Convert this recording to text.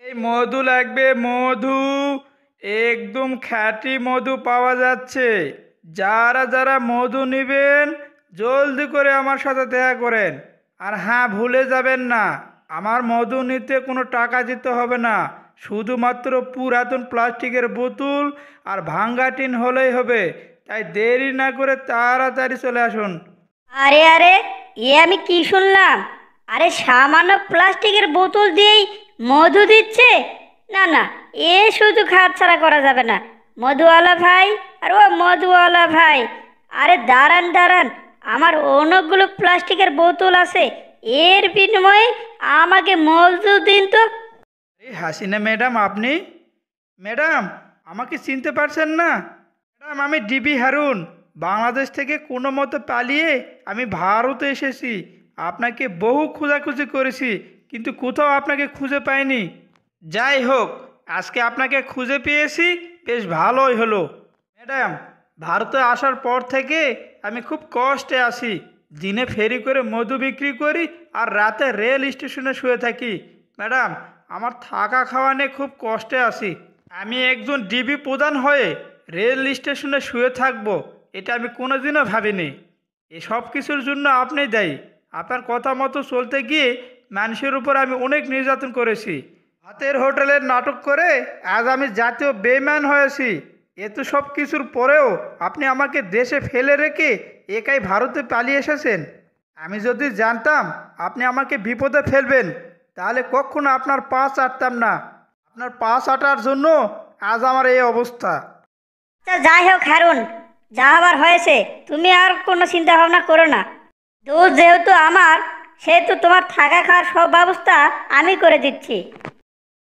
এই মধু লাগবে, মধু। একদম খাঁটি মধু পাওয়া যাচ্ছে। যারা যারা মধু নেবেন জলদি করে আমার সাথে দেখা করেন। আর হ্যাঁ, ভুলে যাবেন না, আমার মধু নিতে কোনো টাকা দিতে হবে না। শুধুমাত্র পুরাতন প্লাস্টিকের বোতল আর ভাঙ্গা টিন হলেই হবে। তাই দেরি না করে তাড়াতাড়ি চলে আসুন। আরে আরে, আমি কি শুনলাম? আরে সামান্য প্লাস্টিকের বোতল দিয়েই মধু দিচ্ছে? না না, শুধু ছাড়া করা যাবে না। মধুওয়ালা ভাই, আর ও মধুওয়ালা ভাই, আরে দাঁড়ান দাঁড়ান, আমার অনেকগুলো প্লাস্টিকের বোতল আছে, এর বিনিময়ে আমাকে মধু দিন তো। এই হাসিনা ম্যাডাম, আপনি? ম্যাডাম, আমাকে চিনতে পারছেন না? ম্যাডাম, আমি ডিবি হারুন। বাংলাদেশ থেকে কোনো মতে পালিয়ে আমি ভারতে এসেছি। আপনাকে বহু খোঁজাখুঁজি করেছি, কিন্তু কোথাও আপনাকে খুঁজে পাইনি। যাই হোক, আজকে আপনাকে খুঁজে পেয়েছি, বেশ ভালোই হলো। ম্যাডাম, ভারতে আসার পর থেকে আমি খুব কষ্টে আছি। দিনে ফেরি করে মধু বিক্রি করি আর রাতে রেল স্টেশনে শুয়ে থাকি। ম্যাডাম, আমার থাকা খাওয়া নিয়ে খুব কষ্টে আছি। আমি একজন ডিবি প্রধান হয়ে রেল স্টেশনে শুয়ে থাকবো, এটা আমি কোনোদিনও ভাবিনি। এসব কিছুর জন্য আপনি দায়ী। আপনার কথা মতো চলতে গিয়ে মানুষের উপর আমি অনেক নির্যাতন করেছি। হাতের হোটেলের নাটক করে আজ আমি জাতীয় বেইমান হয়েছি। এত সব কিছুর পরেও আপনি আমাকে দেশে ফেলে রেখে একাই ভারতে পালিয়ে এসেছেন। আমি যদি জানতাম আপনি আমাকে বিপদে ফেলবেন, তাহলে কখনো আপনার পা চাটতাম না। আপনার পা চাটার জন্য আজ আমার এই অবস্থা। আচ্ছা যাই হোক হারুন, যা হবার হয়েছে, তুমি আর কোনো চিন্তা ভাবনা করো না। দোষ যেহেতু আমার, সেহেতু তোমার থাকা খাওয়ার সব ব্যবস্থা আমি করে দিচ্ছি।